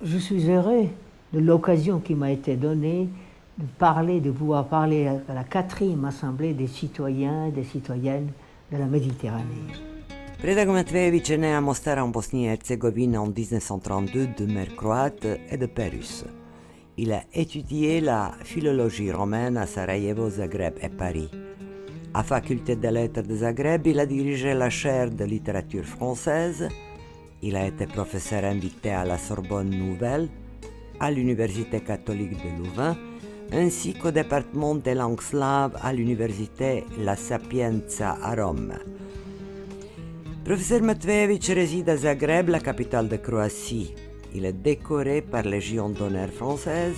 Je suis heureux de l'occasion qui m'a été donnée de pouvoir parler à la 4e Assemblée des citoyens et des citoyennes de la Méditerranée. Predrag Matvejević est né à Mostar en Bosnie-Herzégovine en 1932 de mère croate et de père russe. Il a étudié la philologie romaine à Sarajevo, Zagreb et Paris. À la faculté des lettres de Zagreb, il a dirigé la chaire de littérature française. Il a été professeur invité à la Sorbonne Nouvelle, à l'Université catholique de Louvain, ainsi qu'au département des langues slaves à l'Université La Sapienza à Rome. Professeur Matvejević réside à Zagreb, la capitale de Croatie. Il est décoré par la Légion d'honneur française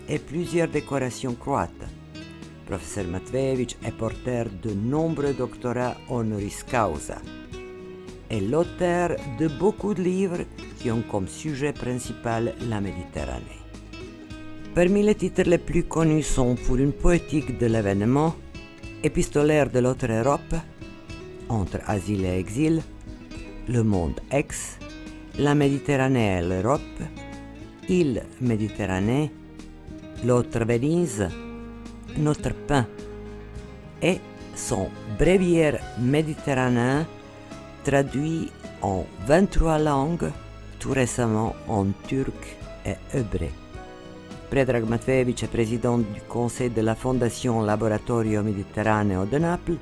et plusieurs décorations croates. Professeur Matvejević est porteur de nombreux doctorats honoris causa et l'auteur de beaucoup de livres qui ont comme sujet principal la Méditerranée. Parmi les titres les plus connus sont Pour une poétique de l'événement, Épistolaire de l'autre Europe, Entre asile et exil, Le monde ex, La Méditerranée et l'Europe, Île Méditerranée, L'autre Venise, Notre pain et son bréviaire méditerranéen traduit en 23 langues, tout récemment en turc et hébreu. Predrag Matvejević est président du conseil de la Fondation Laboratorio Mediterraneo de Naples,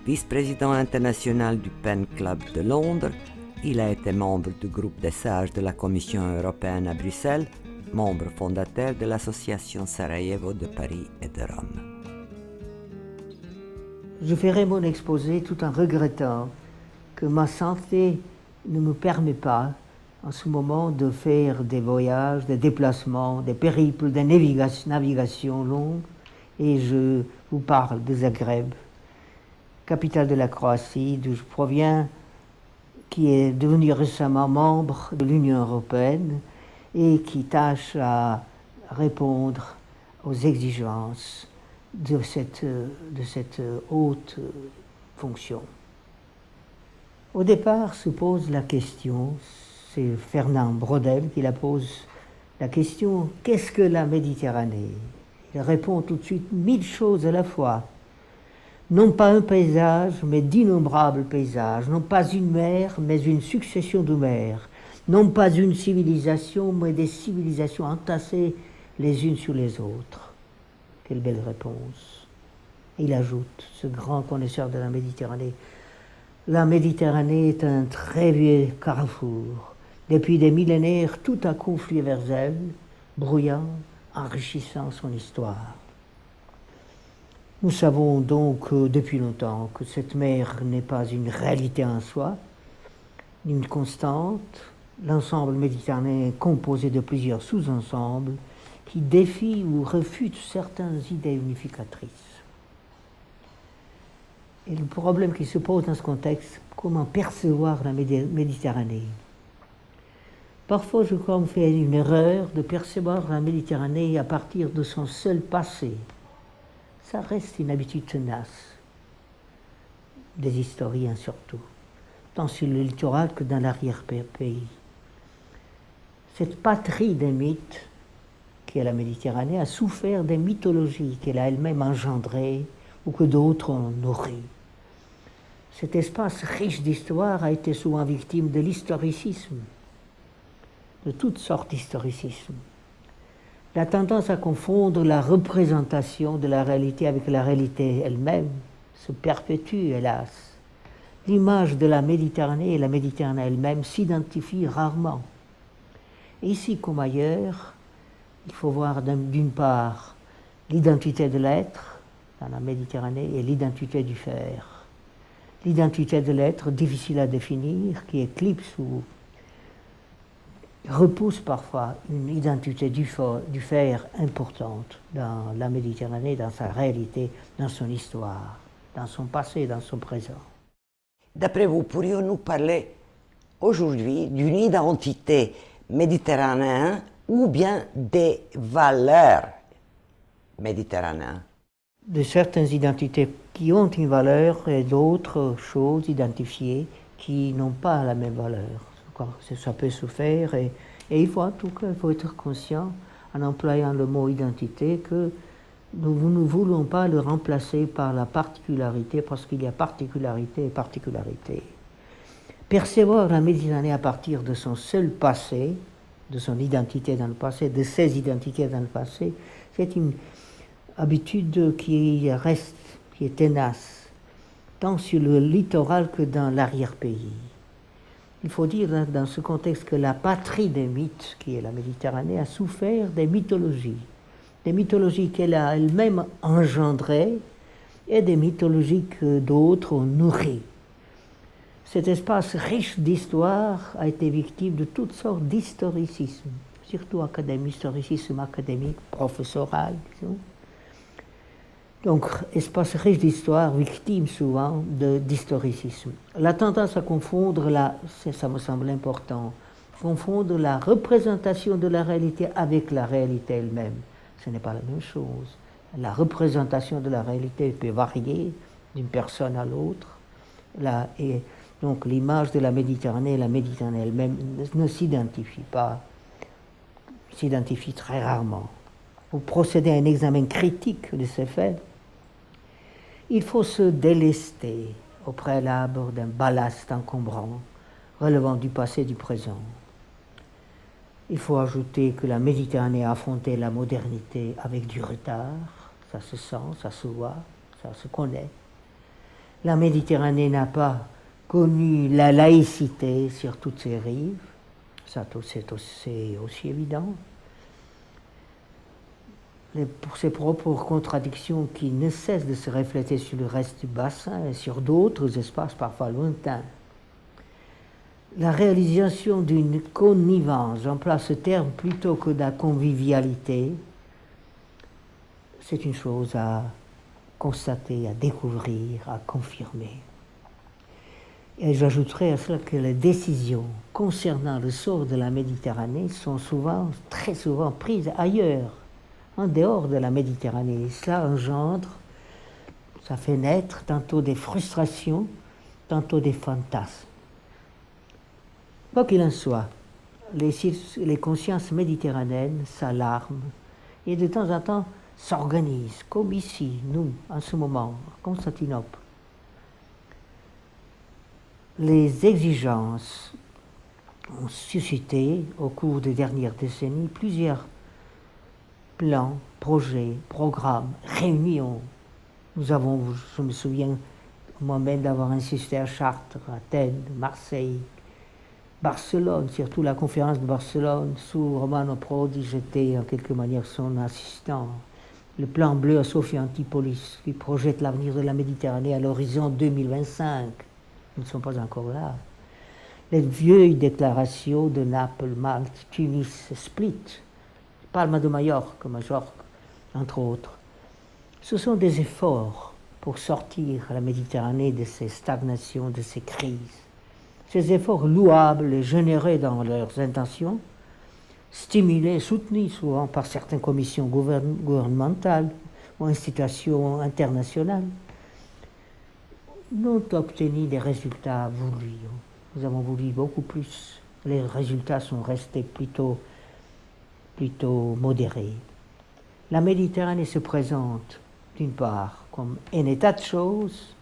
vice-président international du Pen Club de Londres. Il a été membre du groupe des sages de la Commission européenne à Bruxelles, membre fondateur de l'association Sarajevo de Paris et de Rome. Je ferai mon exposé tout en regrettant que ma santé ne me permet pas en ce moment de faire des voyages, des déplacements, des périples, des navigations longues. Et je vous parle de Zagreb, capitale de la Croatie, d'où je proviens, qui est devenu récemment membre de l'Union européenne et qui tâche à répondre aux exigences de cette haute fonction. Au départ se pose la question, c'est Fernand Braudel qui la pose, la question « Qu'est-ce que la Méditerranée ?» Il répond tout de suite 1000 choses à la fois. Non pas un paysage, mais d'innombrables paysages. Non pas une mer, mais une succession de mers. Non pas une civilisation, mais des civilisations entassées les unes sur les autres. Quelle belle réponse. Il ajoute, ce grand connaisseur de la Méditerranée, la Méditerranée est un très vieux carrefour. Depuis des millénaires, tout a conflué vers elle, brouillant, enrichissant son histoire. Nous savons donc depuis longtemps que cette mer n'est pas une réalité en soi, ni une constante. L'ensemble méditerranéen est composé de plusieurs sous-ensembles qui défient ou refutent certaines idées unificatrices. Et le problème qui se pose dans ce contexte, comment percevoir la Méditerranée? Parfois, je crois qu'on fait une erreur de percevoir la Méditerranée à partir de son seul passé. Ça reste une habitude tenace, des historiens surtout, tant sur le littoral que dans l'arrière-pays. Cette patrie des mythes, qui est la Méditerranée, a souffert des mythologies qu'elle a elle-même engendrées ou que d'autres ont nourries. Cet espace riche d'histoire a été souvent victime de l'historicisme, de toutes sortes d'historicisme. La tendance à confondre la représentation de la réalité avec la réalité elle-même se perpétue, hélas. L'image de la Méditerranée et la Méditerranée elle-même s'identifient rarement. Et ici comme ailleurs, il faut voir d'une part l'identité de l'être dans la Méditerranée et l'identité du faire. L'identité de l'être, difficile à définir, qui éclipse ou repousse parfois une identité du faire importante dans la Méditerranée, dans sa réalité, dans son histoire, dans son passé, dans son présent. D'après vous, pourrions-nous parler aujourd'hui d'une identité méditerranéenne ou bien des valeurs méditerranéennes? De certaines identités qui ont une valeur et d'autres choses identifiées qui n'ont pas la même valeur. Ça peut se faire et Et il faut en tout cas, il faut être conscient, en employant le mot identité, que nous ne voulons pas le remplacer par la particularité, parce qu'il y a particularité et particularité. Percevoir la Méditerranée à partir de son seul passé, de son identité dans le passé, de ses identités dans le passé, c'est une habitude qui reste, qui est tenace, tant sur le littoral que dans l'arrière-pays. Il faut dire dans ce contexte que la patrie des mythes, qui est la Méditerranée, a souffert des mythologies qu'elle a elle-même engendrées et des mythologies que d'autres ont nourries. Cet espace riche d'histoire a été victime de toutes sortes d'historicisme, surtout historicisme académique, professoral, disons. Donc, espace riche d'histoire, victime souvent d'historicisme. La tendance à confondre, ça me semble important, confondre la représentation de la réalité avec la réalité elle-même. Ce n'est pas la même chose. La représentation de la réalité peut varier d'une personne à l'autre. Et donc l'image de la Méditerranée elle-même ne s'identifie pas, s'identifie très rarement. Pour procéder à un examen critique de ces faits, il faut se délester au préalable d'un ballast encombrant relevant du passé et du présent. Il faut ajouter que la Méditerranée a affronté la modernité avec du retard, ça se sent, ça se voit, ça se connaît. La Méditerranée n'a pas connu la laïcité sur toutes ses rives, ça c'est aussi évident. Pour ses propres contradictions qui ne cessent de se refléter sur le reste du bassin et sur d'autres espaces parfois lointains. La réalisation d'une connivence, j'emploie ce terme plutôt que de la convivialité, c'est une chose à constater, à découvrir, à confirmer. Et j'ajouterai à cela que les décisions concernant le sort de la Méditerranée sont très souvent prises ailleurs, en dehors de la Méditerranée. Et cela engendre, ça fait naître tantôt des frustrations, tantôt des fantasmes. Quoi qu'il en soit, les consciences méditerranéennes s'alarment et de temps en temps s'organisent, comme ici, nous, en ce moment, à Constantinople. Les exigences ont suscité, au cours des dernières décennies, plusieurs plans, projets, programmes, réunions. Je me souviens moi-même d'avoir insisté à Chartres, Athènes, Marseille, Barcelone, surtout la conférence de Barcelone, sous Romano Prodi, j'étais en quelque manière son assistant. Le plan bleu à Sophia Antipolis, qui projette l'avenir de la Méditerranée à l'horizon 2025. Nous ne sommes pas encore là. Les vieilles déclarations de Naples, Malte, Tunis, Split, Palma de Majorque, entre autres. Ce sont des efforts pour sortir la Méditerranée de ces stagnations, de ces crises. Ces efforts louables et générés dans leurs intentions, stimulés, soutenus souvent par certaines commissions gouvernementales ou institutions internationales, n'ont obtenu des résultats voulus. Nous avons voulu beaucoup plus. Les résultats sont restés plutôt modérés. La Méditerranée se présente, d'une part, comme un état de choses.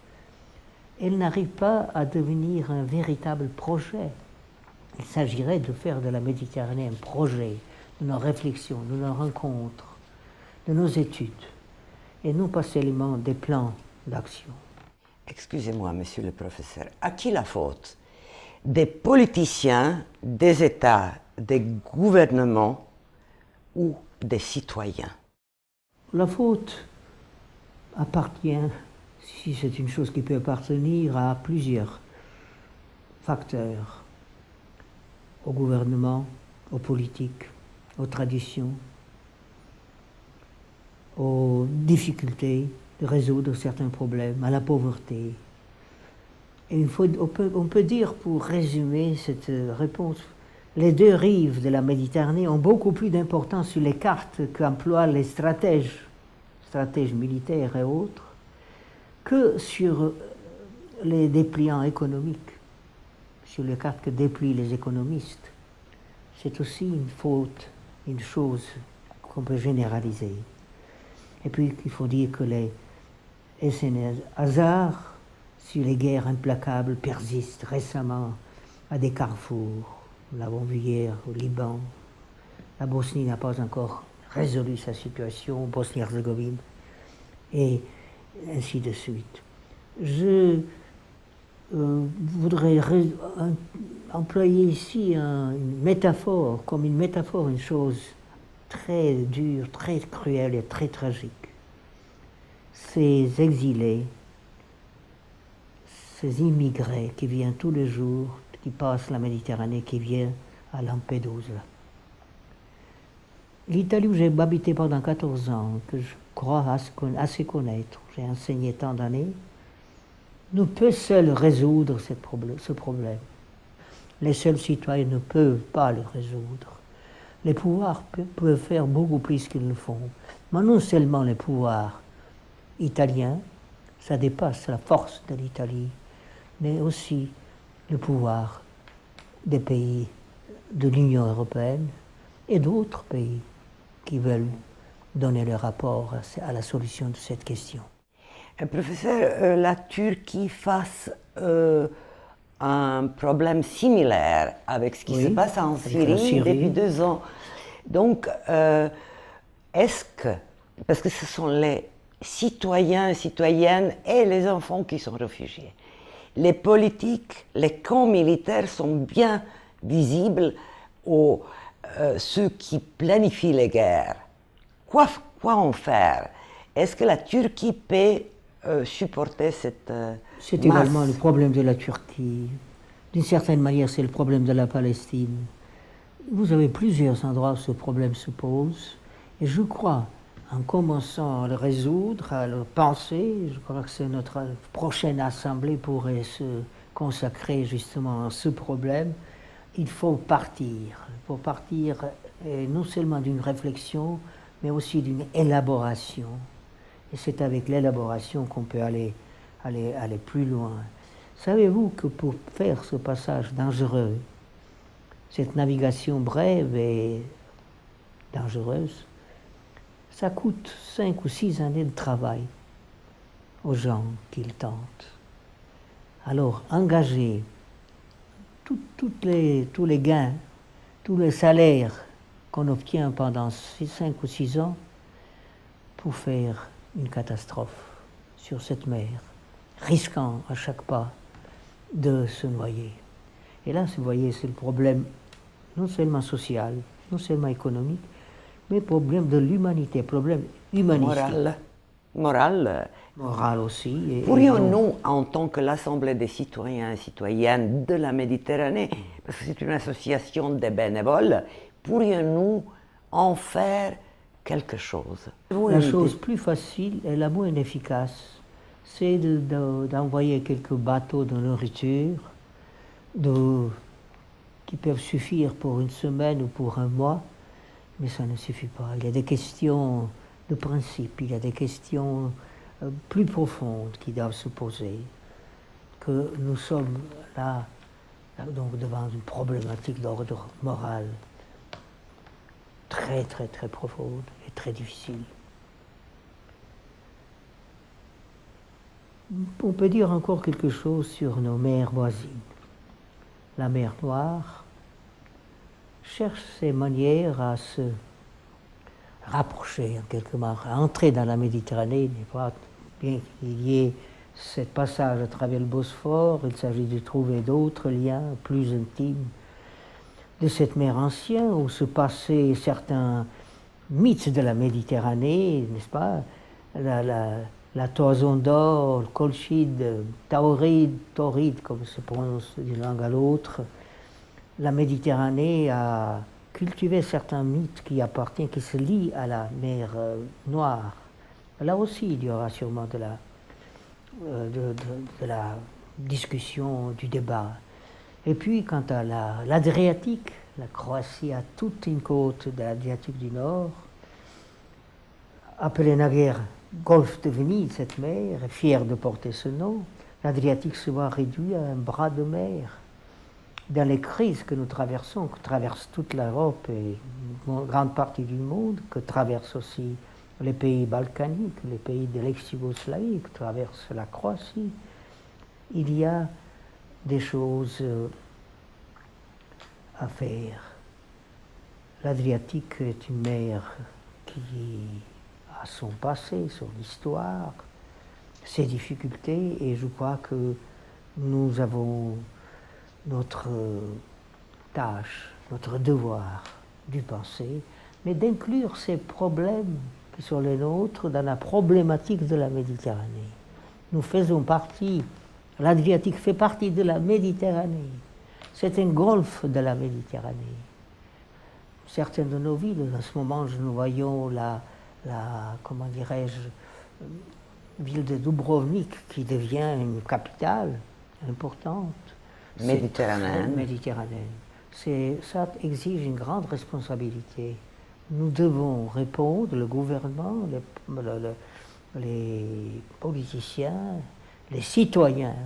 Elle n'arrive pas à devenir un véritable projet. Il s'agirait de faire de la Méditerranée un projet, de nos réflexions, de nos rencontres, de nos études, et non pas seulement des plans d'action. Excusez-moi, monsieur le professeur, à qui la faute? Des politiciens, des États, des gouvernements ou des citoyens? La faute appartient, si c'est une chose qui peut appartenir, à plusieurs facteurs, au gouvernement, aux politiques, aux traditions, aux difficultés de résoudre certains problèmes, à la pauvreté. Et on peut dire, pour résumer cette réponse, les deux rives de la Méditerranée ont beaucoup plus d'importance sur les cartes qu'emploient les stratèges militaires et autres, que sur les dépliants économiques, sur les cartes que déplient les économistes. c'est aussi une faute, une chose qu'on peut généraliser. Et puis il faut dire que les hasards sur les guerres implacables persistent récemment à des carrefours. Nous l'avons vu hier au Liban. La Bosnie n'a pas encore résolu sa situation, Bosnie-Herzégovine, et ainsi de suite. Je voudrais employer ici une métaphore, comme une métaphore, une chose très dure, très cruelle et très tragique. Ces exilés, ces immigrés qui viennent tous les jours, qui passent la Méditerranée, qui viennent à Lampedusa. L'Italie où j'ai habité pendant 14 ans, que je crois assez connaître, j'ai enseigné tant d'années, ne peut seul résoudre ce problème. Les seuls citoyens ne peuvent pas le résoudre. Les pouvoirs peuvent faire beaucoup plus qu'ils le font. Mais non seulement les pouvoirs italiens, ça dépasse la force de l'Italie, mais aussi le pouvoir des pays de l'Union européenne et d'autres pays qui veulent donner leur rapport à la solution de cette question. Professeur, la Turquie face un problème similaire avec ce qui se passe en Syrie depuis 2 ans. Donc, est-ce que, parce que ce sont les citoyens, citoyennes et les enfants qui sont réfugiés, les politiques, les camps militaires sont bien visibles aux ceux qui planifient les guerres. Quoi en faire? Est-ce que la Turquie peut supporter cette C'est masse? également le problème de la Turquie. D'une certaine manière, c'est le problème de la Palestine. Vous avez plusieurs endroits où ce problème se pose. Et je crois, en commençant à le résoudre, à le penser, je crois que c'est notre prochaine assemblée pourrait se consacrer justement à ce problème. Il faut partir. Il faut partir non seulement d'une réflexion, mais aussi d'une élaboration. Et c'est avec l'élaboration qu'on peut aller plus loin. Savez-vous que pour faire ce passage dangereux, cette navigation brève et dangereuse, ça coûte 5 ou 6 années de travail aux gens qui le tentent. Alors, engager tous les gains, tous les salaires qu'on obtient pendant 5 ou 6 ans pour faire une catastrophe sur cette mer, risquant à chaque pas de se noyer. Et là, vous voyez, c'est le problème non seulement social, non seulement économique, mais problème de l'humanité, problème humaniste. Moral aussi. Pourrions-nous, en tant que l'Assemblée des citoyens et citoyennes de la Méditerranée, parce que c'est une association de bénévoles, pourrions-nous en faire quelque chose? La chose plus facile et la moins efficace, c'est d'envoyer quelques bateaux de nourriture qui peuvent suffire pour une semaine ou pour un mois, mais ça ne suffit pas. Il y a des questions de principe, il y a des questions plus profondes qui doivent se poser, que nous sommes là donc devant une problématique d'ordre moral très très très profonde et très difficile. On peut dire encore quelque chose sur nos mers voisines. La mer Noire cherche ses manières à se rapprocher en quelque sorte, à entrer dans la Méditerranée, bien qu'il y ait ce passage à travers le Bosphore, il s'agit de trouver d'autres liens plus intimes de cette mer ancienne où se passaient certains mythes de la Méditerranée, n'est-ce pas? La toison d'or, le colchide, tauride, comme se prononce d'une langue à l'autre. La Méditerranée a cultivé certains mythes qui se lient à la mer Noire. Là aussi, il y aura sûrement de la discussion, du débat. Et puis, quant à l'Adriatique, la Croatie a toute une côte de l'Adriatique du Nord, appelée naguère Golfe de Venise, cette mer, est fière de porter ce nom. L'Adriatique se voit réduit à un bras de mer dans les crises que nous traversons, que traverse toute l'Europe et une grande partie du monde, que traversent aussi les pays balkaniques, les pays de l'ex-Yougoslavie, que traverse la Croatie, il y a des choses à faire. L'Adriatique est une mer qui a son passé, son histoire, ses difficultés, et je crois que nous avons notre tâche, notre devoir d'y penser, mais d'inclure ces problèmes qui sont les nôtres dans la problématique de la Méditerranée. Nous faisons partie, l'Adriatique fait partie de la Méditerranée. C'est un golfe de la Méditerranée. Certaines de nos villes, en ce moment, nous voyons comment dirais-je, ville de Dubrovnik qui devient une capitale importante. Méditerranéenne. Ça exige une grande responsabilité. Nous devons répondre, le gouvernement, les politiciens, les citoyens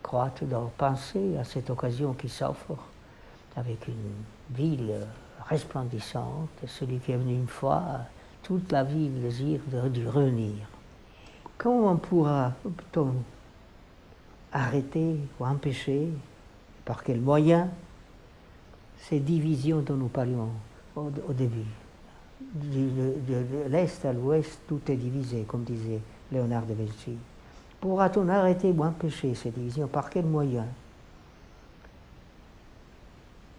croates doivent penser à cette occasion qui s'offre avec une ville resplendissante. Celui qui est venu une fois, toute la vie désire de revenir. Comment peut-on arrêter ou empêcher, par quels moyens, ces divisions dont nous parlions au début? De l'Est à l'Ouest, tout est divisé, comme disait Léonard de Vinci. Pourra-t-on arrêter ou empêcher ces divisions? Par quels moyens?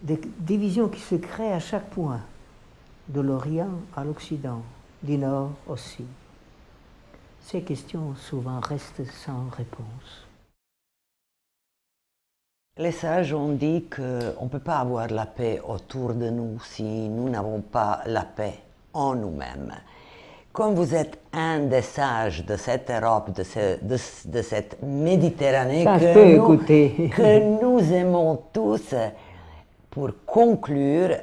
Des divisions qui se créent à chaque point, de l'Orient à l'Occident, du Nord aussi. Ces questions souvent restent sans réponse. Les sages ont dit qu'on ne peut pas avoir la paix autour de nous si nous n'avons pas la paix en nous-mêmes. Comme vous êtes un des sages de cette Europe, de cette Méditerranée que nous aimons tous, pour conclure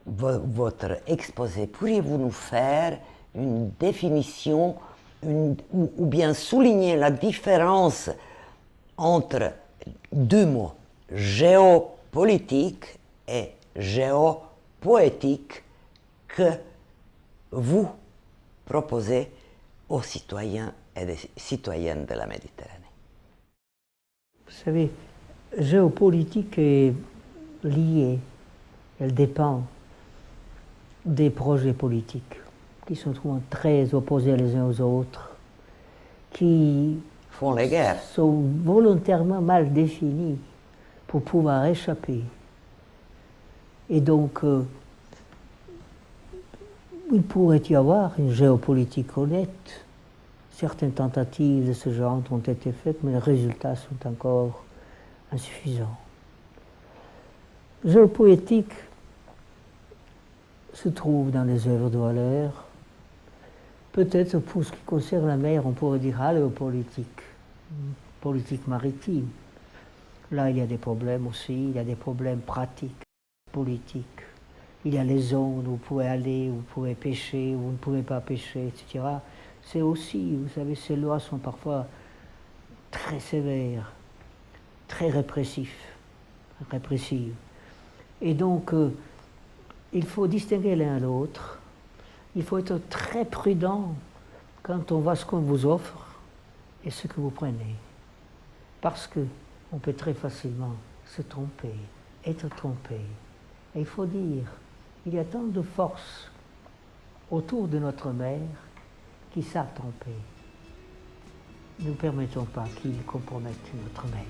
votre exposé, pourriez-vous nous faire une définition ou bien souligner la différence entre deux mots, géopolitique et géopoétique, que vous proposez aux citoyens et des citoyennes de la Méditerranée? Vous savez, géopolitique est liée, elle dépend des projets politiques qui sont souvent très opposés les uns aux autres, qui font les guerres, sont volontairement mal définis pour pouvoir échapper. Et donc, il pourrait y avoir une géopolitique honnête. Certaines tentatives de ce genre ont été faites, mais les résultats sont encore insuffisants. Géopoétique se trouve dans les œuvres de Valère. Peut-être pour ce qui concerne la mer, on pourrait dire aléopolitique, politique maritime. Là, il y a des problèmes aussi, il y a des problèmes pratiques, politiques. Il y a les zones où vous pouvez aller, où vous pouvez pêcher, où vous ne pouvez pas pêcher, etc. C'est aussi, vous savez, ces lois sont parfois très sévères, très répressives. Et donc, il faut distinguer l'un à l'autre. Il faut être très prudent quand on voit ce qu'on vous offre et ce que vous prenez. Parce qu'on peut très facilement se tromper, être trompé. Et il faut dire, il y a tant de forces autour de notre mer qui savent tromper. Ne permettons pas qu'ils compromettent notre mer.